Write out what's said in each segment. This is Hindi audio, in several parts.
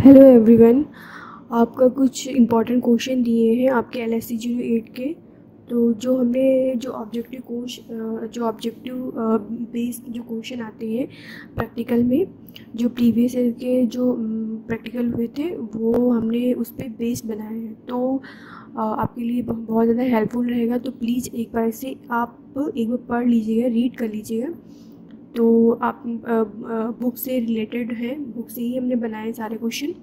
Hello everyone. आपका कुछ इम्पोर्टेंट क्वेश्चन दिए हैं आपके LSC 08 के। तो जो हमने जो ऑब्जेक्टिव बेस्ड जो क्वेश्चन आते हैं प्रैक्टिकल में, जो प्रीवियस ईयर के जो प्रैक्टिकल हुए थे वो हमने उस पर बेस्ड बनाए हैं। तो आपके लिए बहुत ज़्यादा हेल्पफुल रहेगा। तो प्लीज़ एक बार से आप एक बार पढ़ लीजिएगा, रीड कर लीजिएगा। तो आप बुक से रिलेटेड हैं, बुक से ही हमने बनाए सारे क्वेश्चन।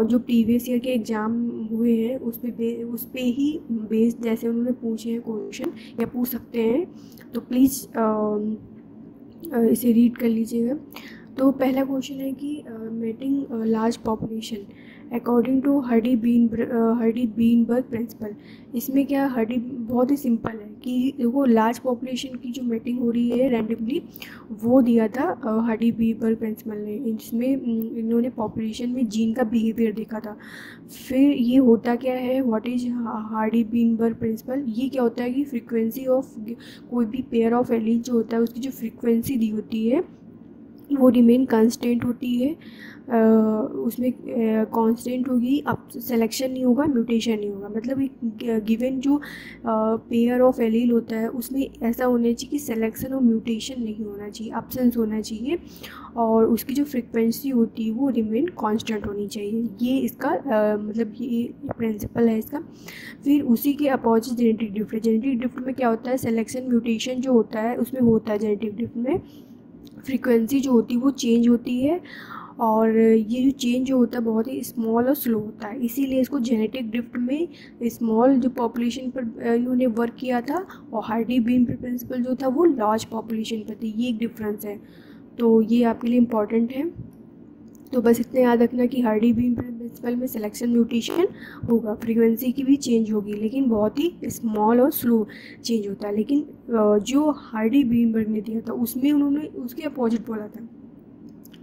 जो प्रीवियस ईयर के एग्ज़ाम हुए हैं उस पे ही बेस्ड जैसे उन्होंने पूछे हैं क्वेश्चन या पूछ सकते हैं। तो प्लीज़ इसे रीड कर लीजिएगा। तो पहला क्वेश्चन है कि meeting large population according to Hardy Weinberg principle. इसमें क्या हर्डी बहुत ही सिंपल है कि वो लार्ज पॉपुलेशन की जो मीटिंग हो रही है रैंडमली, वो दिया था हर्डी बीनबर्ग प्रिंसिपल ने। इसमें इन्होंने पॉपुलेशन में जीन का बिहेवियर देखा था। फिर ये होता क्या है, व्हाट इज हार्डी बीनबर्ग प्रिंसिपल? ये क्या होता है कि फ्रीक्वेंसी ऑफ कोई भी पेयर ऑफ एलील जो होता है उसकी जो फ्रीक्वेंसी दी होती है वो रिमेन कांस्टेंट होती है। उसमें कांस्टेंट होगी, अब सिलेक्शन नहीं होगा, म्यूटेशन नहीं होगा। मतलब एक गिवन जो पेयर ऑफ एलील होता है उसमें ऐसा होना चाहिए कि सिलेक्शन और म्यूटेशन नहीं होना चाहिए, एब्सेंस होना चाहिए। और उसकी जो फ्रीक्वेंसी होती है वो रिमेन कांस्टेंट होनी चाहिए। ये इसका मतलब ये प्रिंसिपल है इसका। फिर उसी के opposite genetic drift. Genetic drift में क्या होता है, सिलेक्शन म्यूटेशन जो होता है उसमें होता है जेनेटिक ड्रिफ्ट में फ्रीक्वेंसी जो होती है वो चेंज होती है। और ये जो चेंज जो होता है बहुत ही स्मॉल और स्लो होता है, इसीलिए इसको जेनेटिक ड्रिफ्ट में स्मॉल जो पॉपुलेशन पर इन्होंने वर्क किया था, और हार्डी बीन प्रिंसिपल जो था वो लार्ज पॉपुलेशन पर थी। ये एक डिफरेंस है, तो ये आपके लिए इम्पॉर्टेंट है। तो बस इतना याद रखना कि हार्डी बीन प्रिंसिपल में सिलेक्शन म्यूटेशन होगा, फ्रीक्वेंसी की भी चेंज होगी, लेकिन बहुत ही स्मॉल और स्लो चेंज होता है। लेकिन जो हार्डी बीनबर्ग ने दिया था उसमें उन्होंने उसके अपोजिट बोला था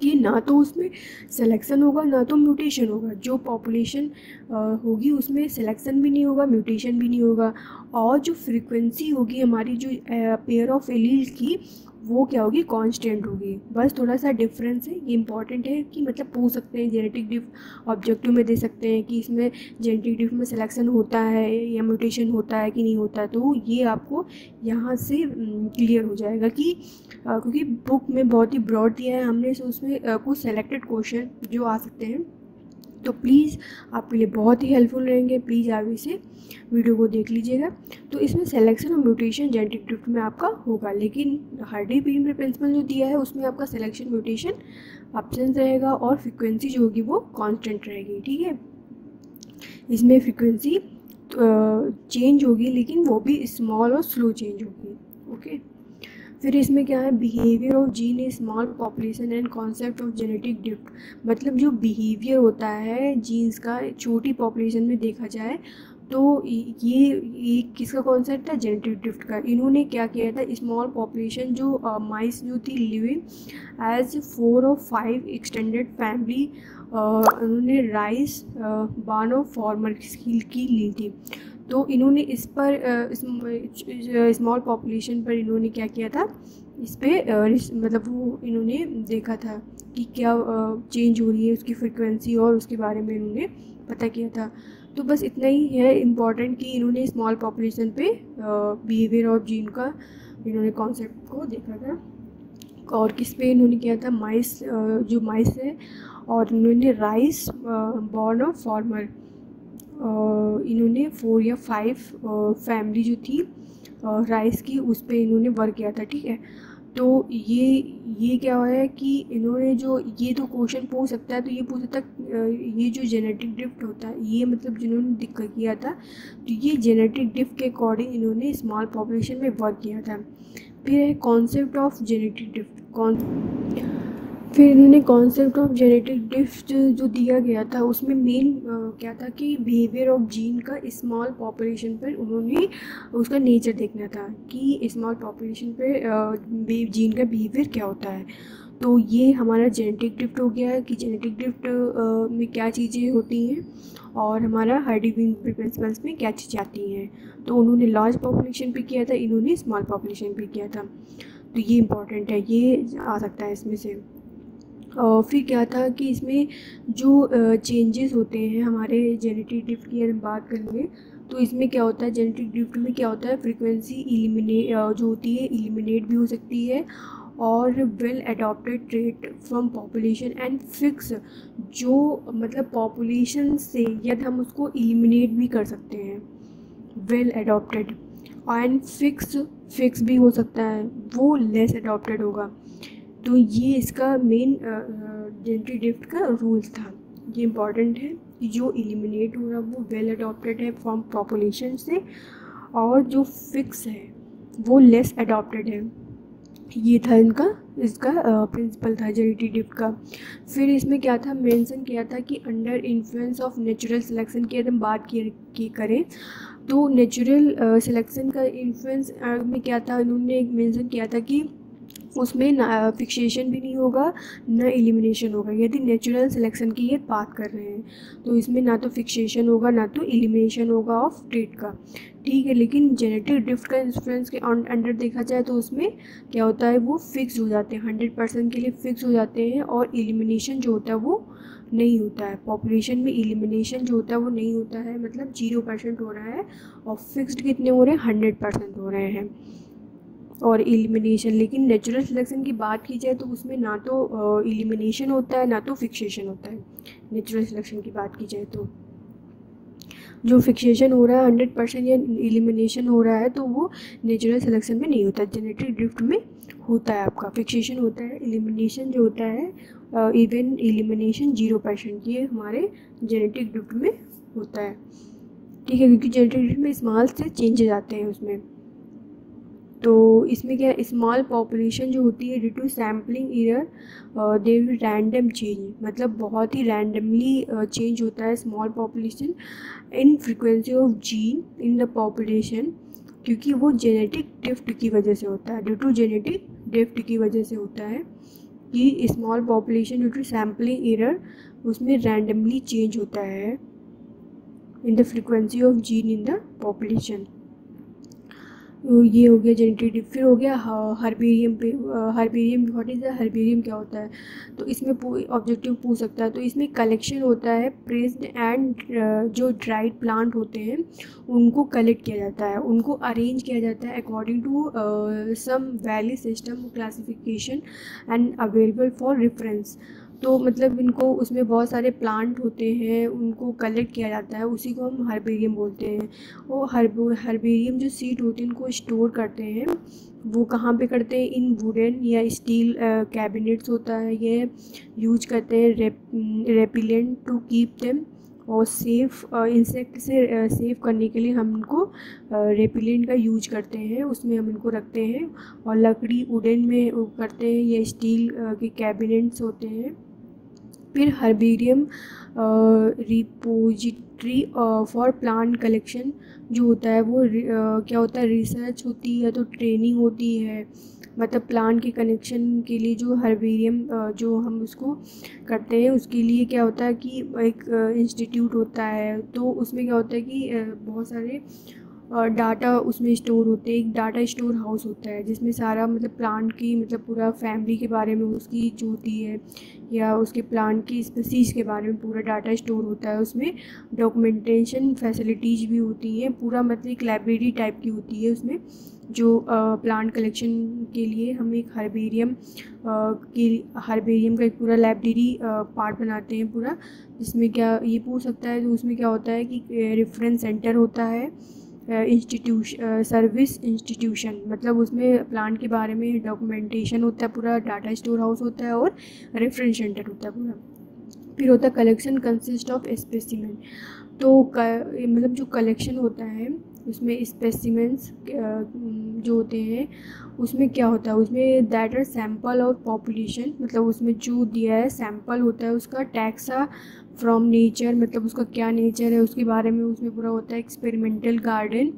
कि ना तो उसमें सिलेक्शन होगा ना तो म्यूटेशन होगा। जो पॉपुलेशन होगी उसमें सिलेक्शन भी नहीं होगा, म्यूटेशन भी नहीं होगा। और जो फ्रीक्वेंसी होगी हमारी जो पेयर ऑफ एलील की, वो क्या होगी, कांस्टेंट होगी। बस थोड़ा सा डिफरेंस है, ये इंपॉर्टेंट है कि मतलब पूछ सकते हैं जेनेटिक ड्रिफ्ट ऑब्जेक्टिव में दे सकते हैं कि इसमें जेनेटिक ड्रिफ्ट में सिलेक्शन होता है या म्यूटेशन होता है कि नहीं होता। तो ये आपको यहाँ से क्लियर हो जाएगा कि क्योंकि बुक में बहुत ही ब्रॉड दिया है हमने, सो उसमें कुछ सेलेक्टेड क्वेश्चन जो आ सकते हैं। तो प्लीज़ आपके लिए बहुत ही हेल्पफुल रहेंगे, प्लीज़ आप इसे वीडियो को देख लीजिएगा। तो इसमें सिलेक्शन और म्यूटेशन जेनेटिक ड्रिफ्ट में आपका होगा, लेकिन हार्डी बीन प्रिंसिपल जो दिया है उसमें आपका सिलेक्शन म्यूटेशन एब्सेंस रहेगा और फ्रीक्वेंसी जो होगी वो कांस्टेंट रहेगी। ठीक है, इसमें फ्रीक्वेंसी चेंज होगी लेकिन वो भी स्मॉल और स्लो चेंज होगी। ओके, फिर इसमें क्या है, behaviour of gene in small population and concept of genetic drift. मतलब जो बिहेवियर होता है जीन्स का छोटी पॉपुलेशन में देखा जाए तो ये किसका कॉन्सेप्ट था, जेनेटिक ड्रिफ्ट का। इन्होंने क्या किया था, स्मॉल पॉपुलेशन जो माइस जो थी लिविंग एज 4 और 5 एक्सटेंडेड फैमिली, उन्होंने राइस बार्न ऑफ फॉर्मर की ली थी। तो इन्होंने इस पर स्मॉल पॉपुलेशन पर इन्होंने क्या किया था, इस पर मतलब वो इन्होंने देखा था कि क्या चेंज हो रही है उसकी फ्रीक्वेंसी, और उसके बारे में इन्होंने पता किया था। तो बस इतना ही है इम्पॉर्टेंट कि इन्होंने स्मॉल पॉपुलेशन पे बिहेवियर ऑफ जीन का इन्होंने कॉन्सेप्ट को देखा था। और किस पे इन्होंने किया था, माइस, जो माइस है, और इन्होंने राइस बॉर्न ऑफ फार्मर, इन्होंने 4 या 5 फैमिली जो थी राइस की, उस पर इन्होंने वर्क किया था। ठीक है, तो ये क्या है कि इन्होंने जो ये तो क्वेश्चन पूछ सकता है, तो ये पूछ सकता है ये जो जेनेटिक ड्रिफ्ट होता है, ये मतलब जिन्होंने दिक्कत किया था, तो ये जेनेटिक ड्रिफ्ट के अकॉर्डिंग इन्होंने स्मॉल पॉपुलेशन में वर्क किया था। फिर है कॉन्सेप्ट ऑफ जेनेटिक ड्रिफ्ट। फिर इन्होंने कॉन्सेप्ट ऑफ जेनेटिक ड्रिफ्ट जो दिया गया था उसमें मेन क्या था कि बिहेवियर ऑफ जीन का स्मॉल पॉपुलेशन पर उन्होंने उसका नेचर देखना था कि स्मॉल पॉपुलेशन पर जीन का बिहेवियर क्या होता है। तो ये हमारा जेनेटिक ड्रिफ्ट हो गया है कि जेनेटिक ड्रिफ्ट में क्या चीज़ें होती हैं, और हमारा हार्डी बीन प्रिंसिपल्स में क्या चीज़ें आती हैं। तो उन्होंने लार्ज पॉपुलेशन पे किया था, इन्होंने स्मॉल पॉपुलेशन पे किया था। तो ये इम्पॉर्टेंट है, ये आ सकता है इसमें से। फिर क्या था कि इसमें जो चेंजेस होते हैं हमारे जेनेटिक ड्रिफ्ट की अगर हम बात करेंगे, तो इसमें क्या होता है, जेनेटिक ड्रिफ्ट में क्या होता है, फ्रीक्वेंसी जो होती है इलिमिनेट भी हो सकती है, और well adopted trait from population and fix, जो मतलब पॉपुलेशन से यदि हम उसको इलिमिनेट भी कर सकते हैं, वेल अडॉप्टेड एंड फिक्स भी हो सकता है, वो लेस अडॉप्टेड होगा। तो ये इसका मेन जेनेटिक ड्रिफ्ट का रूल्स था। ये इम्पॉर्टेंट है कि जो इलिमिनेट हो रहा है वो वेल अडॉप्टेड है फ्रॉम पॉपुलेशन से, और जो फिक्स है वो लेस अडॉप्टेड है। ये था इसका प्रिंसिपल था जेनेटिक ड्रिफ्ट का। फिर इसमें क्या था, मेंशन किया था कि under influence of natural selection की यदि हम बात की करें, तो नेचुरल सिलेक्शन का इन्फ्लुएंस में क्या था, उन्होंने मेंशन किया था कि उसमें ना फिक्सेशन भी नहीं होगा ना एलिमिनेशन होगा। यदि नेचुरल सिलेक्शन की ये बात कर रहे हैं तो इसमें ना तो फिक्सेशन होगा ना तो एलिमिनेशन होगा ऑफ ट्रेट का, ठीक है। लेकिन जेनेटिक ड्रिफ्ट का इन्फ्लुएंस के अंडर देखा जाए तो उसमें क्या होता है, वो फिक्स हो जाते हैं, 100% के लिए फिक्स हो जाते हैं, और एलिमिनेशन जो होता है वो नहीं होता है। पॉपुलेशन में एलिमिनेशन जो होता है वो नहीं होता है, मतलब 0% हो रहा है, और फिक्स्ड कितने हो रहे हैं, 100% हो रहे हैं, और एलिमिनेशन। लेकिन नेचुरल सिलेक्शन की बात की जाए तो उसमें ना तो एलिमिनेशन होता है ना तो फिक्सेशन होता है। नेचुरल सिलेक्शन की बात की जाए तो जो फिक्सेशन हो रहा है 100% या एलिमिनेशन हो रहा है तो वो नेचुरल सिलेक्शन में नहीं होता, जेनेटिक ड्रिफ्ट में होता है। आपका फिक्सेशन होता है, एलिमिनेशन जो होता है इवन एलिमिनेशन 0% ये हमारे जेनेटिक ड्रिफ्ट में होता है, ठीक है, क्योंकि जेनेटिक ड्रिफ्ट में स्मॉल से चेंजेस आते हैं उसमें। तो इसमें क्या, स्मॉल पॉपुलेशन जो होती है due to sampling error they will random change, मतलब बहुत ही रैंडमली चेंज होता है small population in frequency of gene in the population, क्योंकि वो जेनेटिक ड्रिफ्ट की वजह से होता है, ड्यू टू जेनेटिक ड्रिफ्ट की वजह से होता है कि small population due to sampling error उसमें रैंडमली चेंज होता है in the frequency of gene in the population. तो ये हो गया जेनेटिक ड्रिफ्ट। फिर हो गया हर्बेरियम पे, herbarium what is the herbarium, क्या होता है, तो इसमें ऑब्जेक्टिव पूछ सकता है। तो इसमें कलेक्शन होता है प्रेस्ड एंड जो ड्राइड प्लांट होते हैं उनको कलेक्ट किया जाता है, उनको अरेंज किया जाता है according to some value system classification and available for reference. तो मतलब इनको उसमें बहुत सारे प्लांट होते हैं उनको कलेक्ट किया जाता है, उसी को हम हर्बेरियम बोलते हैं। वो हर्बेरियम जो सीड होती है उनको स्टोर करते हैं, वो कहाँ पे करते हैं, इन वुडन या स्टील कैबिनेट्स होता है, ये यूज करते हैं रेपिलेंट टू कीप देम, और सेफ इंसेक्ट से सेव करने के लिए हम उनको रेपिलेंट का यूज करते हैं, उसमें हम उनको रखते हैं। और लकड़ी वुडन में वो करते हैं, या स्टील के कैबिनेट्स होते हैं। फिर herbarium repository for plant collection जो होता है वो क्या होता है, रिसर्च होती है तो ट्रेनिंग होती है, मतलब प्लांट के कनेक्शन के लिए जो हर्बेरियम जो हम उसको करते हैं उसके लिए क्या होता है कि एक इंस्टीट्यूट होता है, तो उसमें क्या होता है कि बहुत सारे डाटा उसमें स्टोर होते हैं, एक डाटा स्टोर हाउस होता है जिसमें सारा मतलब प्लांट की मतलब पूरा फैमिली के बारे में उसकी जो होती है, या उसके प्लांट की स्पीसीज़ के बारे में पूरा डाटा स्टोर होता है। उसमें डॉक्यूमेंटेशन फैसिलिटीज़ भी होती हैं, पूरा मतलब एक लाइब्रेरी टाइप की होती है उसमें, जो प्लांट कलेक्शन के लिए हम एक हर्बेरियम का एक पूरा लाइब्रेरी पार्ट बनाते हैं पूरा, जिसमें क्या ये पूछ सकता है, तो उसमें क्या होता है कि रेफरेंस सेंटर होता है, सर्विस इंस्टीट्यूशन, मतलब उसमें प्लांट के बारे में डॉक्यूमेंटेशन होता है, पूरा डाटा स्टोर हाउस होता है, और रेफरेंस सेंटर होता है पूरा। फिर होता है कलेक्शन कंसिस्ट ऑफ स्पेसिमेन, तो मतलब जो कलेक्शन होता है उसमें स्पेसिमेंट्स जो होते हैं उसमें क्या होता है, उसमें that are sample of population, मतलब उसमें जो दिया है सैम्पल होता है उसका, टैक्सा फ्रॉम नेचर, मतलब उसका क्या नेचर है उसके बारे में उसमें पूरा होता है, एक्सपेरिमेंटल गार्डन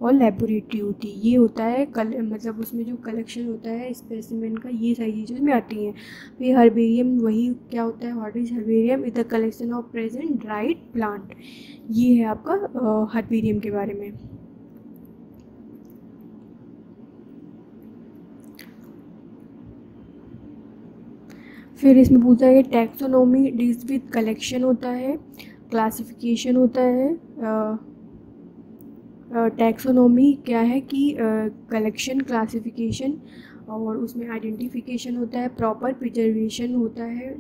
और लेबोरेटरी होती है, ये होता है मतलब उसमें जो कलेक्शन होता है स्पेसिमेन का, ये सारी चीज़ें उसमें आती हैं। फिर हर्बेरियम वही क्या होता है, what is herbarium, is the collection of present dried plant, ये है आपका हर्बेरियम के बारे में। फिर इसमें पूछा है कि टैक्सोनॉमी डील्स विद कलेक्शन होता है, क्लासिफिकेशन होता है। टैक्सोनॉमी क्या है कि कलेक्शन, क्लासिफिकेशन और उसमें आइडेंटिफिकेशन होता है, प्रॉपर प्रिजर्वेशन होता है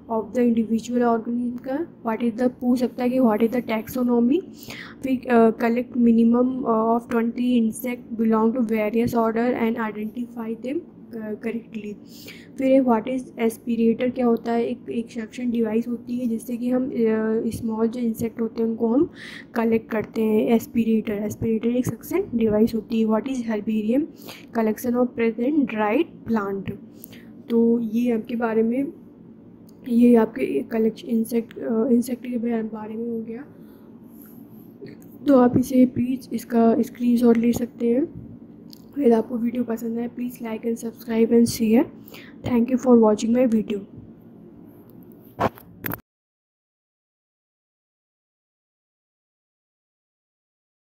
ऑफ द इंडिविजुअल ऑर्गेनिज्म का। व्हाट इज़ द पूछ सकता है कि व्हाट इज़ द टैक्सोनॉमी। फिर collect minimum of 20 insect belong to various order and identify them correctly. फिर व्हाट इज़ एस्पिरेटर क्या होता है, एक सक्शन डिवाइस होती है जिससे कि हम स्मॉल जो इंसेक्ट होते हैं उनको हम कलेक्ट करते हैं। एस्पिरेटर एक सक्शन डिवाइस होती है। What is herbarium, collection of present dried plant. तो ये आपके बारे में, ये आपके कलेक्शन इंसेक्ट के बारे में हो गया। तो आप इसे प्लीज़ इसका स्क्रीनशॉट ले सकते हैं। यदि आपको वीडियो पसंद है please like and subscribe and share. Thank you for watching my video.